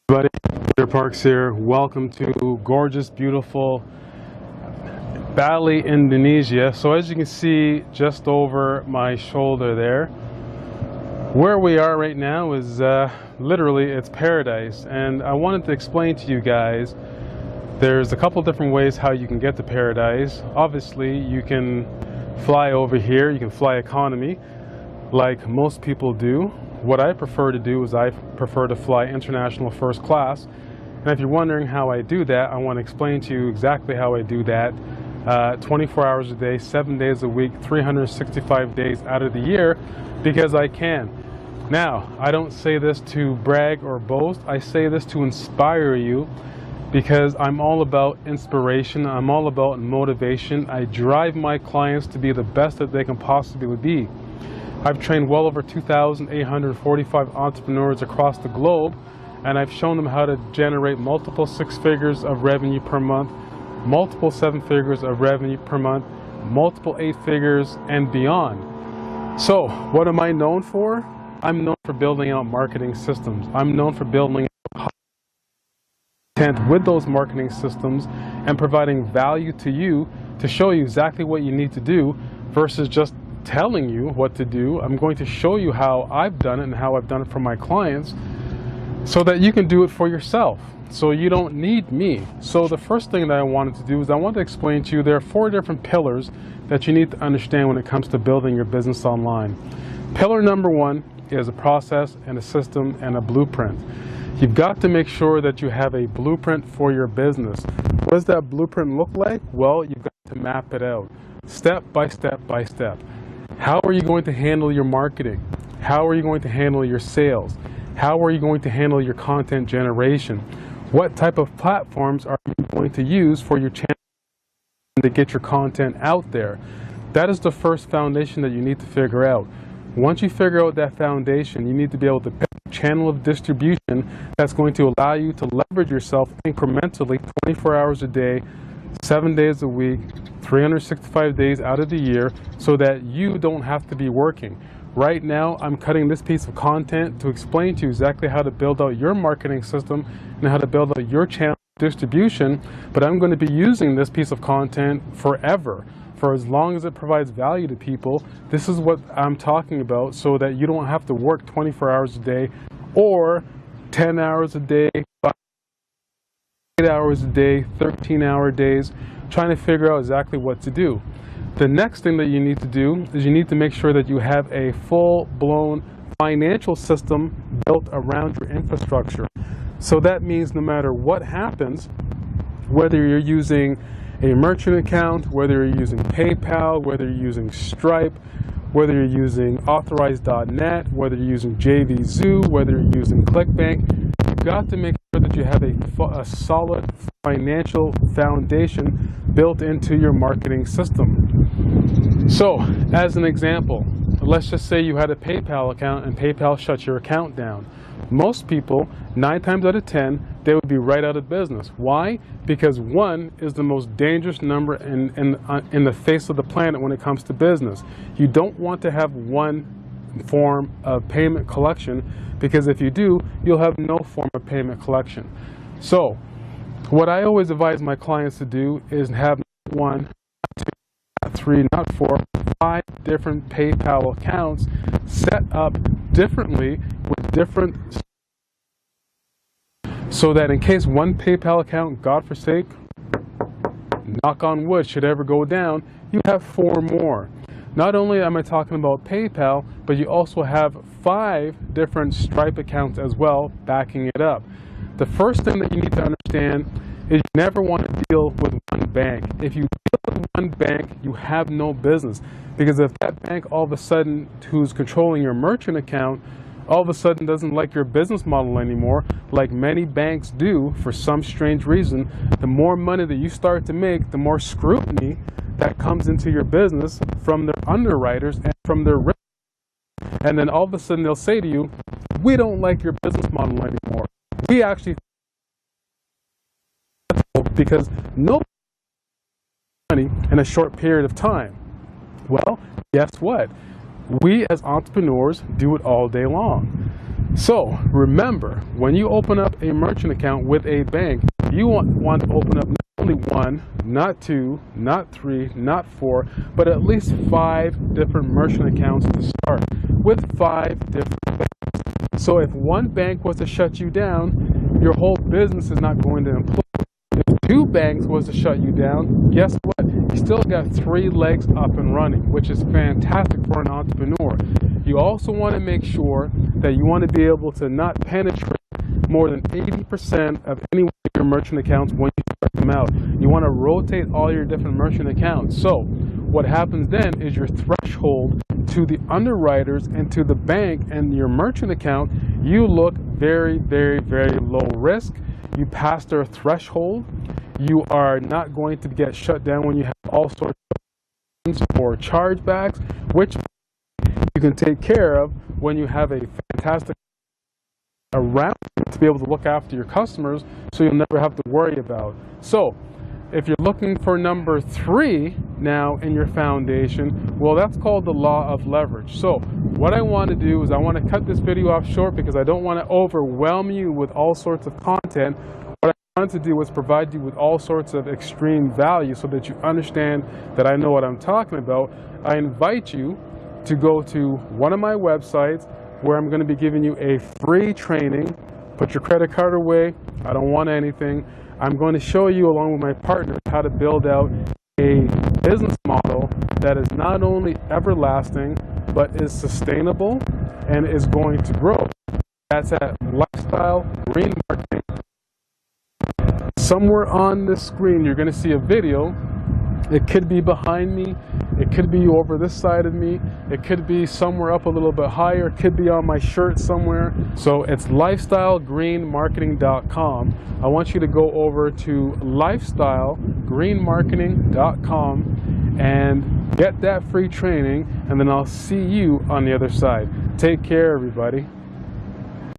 Buddy, Parks here. Welcome to gorgeous, beautiful Bali, Indonesia. So as you can see just over my shoulder there, where we are right now is literally it's paradise. And I wanted to explain to you guys, there's a couple different ways how you can get to paradise. Obviously, you can fly over here, you can fly economy like most people do. What I prefer to do is I prefer to fly international first class. And if you're wondering how I do that, I want to explain to you exactly how I do that. 24 hours a day, 7 days a week, 365 days out of the year, because I can. Now, I don't say this to brag or boast. I say this to inspire you, because I'm all about inspiration. I'm all about motivation. I drive my clients to be the best that they can possibly be. I've trained well over 2,845 entrepreneurs across the globe, and I've shown them how to generate multiple 6 figures of revenue per month, multiple 7 figures of revenue per month, multiple 8 figures and beyond. So what am I known for? I'm known for building out marketing systems. I'm known for building out content with those marketing systems and providing value to you to show you exactly what you need to do versus just telling you what to do. I'm going to show you how I've done it and how I've done it for my clients so that you can do it for yourself. So you don't need me. So the first thing that I wanted to do is I want to explain to you there are 4 different pillars that you need to understand when it comes to building your business online. Pillar number 1 is a process and a system and a blueprint. You've got to make sure that you have a blueprint for your business. What does that blueprint look like? Well, you've got to map it out step by step by step. How are you going to handle your marketing? How are you going to handle your sales? How are you going to handle your content generation? What type of platforms are you going to use for your channel to get your content out there? That is the first foundation that you need to figure out. Once you figure out that foundation, you need to be able to pick a channel of distribution that's going to allow you to leverage yourself incrementally 24 hours a day, 7 days a week, 365 days out of the year, so that you don't have to be working. Right now, I'm cutting this piece of content to explain to you exactly how to build out your marketing system and how to build out your channel distribution, but I'm going to be using this piece of content forever. For as long as it provides value to people, this is what I'm talking about, so that you don't have to work 24 hours a day or 10 hours a day, 8 hours a day, 13-hour days, trying to figure out exactly what to do. The next thing that you need to do is you need to make sure that you have a full-blown financial system built around your infrastructure. So that means no matter what happens, whether you're using a merchant account, whether you're using PayPal, whether you're using Stripe, whether you're using Authorize.net, whether you're using JVZoo, whether you're using ClickBank, you've got to make sure that you have a solid financial foundation built into your marketing system. So, as an example, let's just say you had a PayPal account and PayPal shuts your account down. Most people, 9 times out of 10, they would be right out of business. Why? Because 1 is the most dangerous number in the face of the planet when it comes to business. You don't want to have one form of payment collection, because if you do, you'll have no form of payment collection. So, what I always advise my clients to do is have not 1, not 2, not 3, not 4, 5 different PayPal accounts set up differently with different, so that in case one PayPal account, God forsake, knock on wood, should ever go down, you have 4 more. Not only am I talking about PayPal, but you also have 5 different Stripe accounts as well backing it up. The first thing that you need to understand is you never want to deal with one bank. If you deal with one bank, you have no business. Because if that bank all of a sudden, who's controlling your merchant account, all of a sudden doesn't like your business model anymore, like many banks do for some strange reason, the more money that you start to make, the more scrutiny that comes into your business from their underwriters and from their risk. And then all of a sudden they'll say to you, we don't like your business model anymore. We actually, because no money in a short period of time. Well, guess what? We as entrepreneurs do it all day long. So remember, when you open up a merchant account with a bank, you want to open up not only one, not two, not three, not four, but at least 5 different merchant accounts to start with 5 different banks. So if one bank was to shut you down, your whole business is not going to implode. If 2 banks was to shut you down, guess what? You still got 3 legs up and running, which is fantastic for an entrepreneur. You also want to make sure that you want to be able to not penetrate more than 80% of any one of your merchant accounts when you start them out. You want to rotate all your different merchant accounts. So what happens then is your threshold to the underwriters and to the bank and your merchant account, you look very, very, very low risk. You pass their threshold. You are not going to get shut down when you have all sorts of or chargebacks, which you can take care of when you have a fantastic around to be able to look after your customers, so you'll never have to worry about. So if you're looking for number 3 now in your foundation, well, that's called the law of leverage. So what I want to do is I want to cut this video off short because I don't want to overwhelm you with all sorts of content. What I wanted to do was provide you with all sorts of extreme value so that you understand that I know what I'm talking about. I invite you to go to one of my websites where I'm going to be giving you a free training. Put your credit card away. I don't want anything. I'm going to show you, along with my partners, how to build out a business model that is not only everlasting, but is sustainable and is going to grow. That's at Lifestyle Green Marketing. Somewhere on this screen, you're going to see a video. It could be behind me, it could be over this side of me, it could be somewhere up a little bit higher, it could be on my shirt somewhere. So it's lifestylegreenmarketing.com. I want you to go over to lifestylegreenmarketing.com and get that free training, and then I'll see you on the other side. Take care, everybody.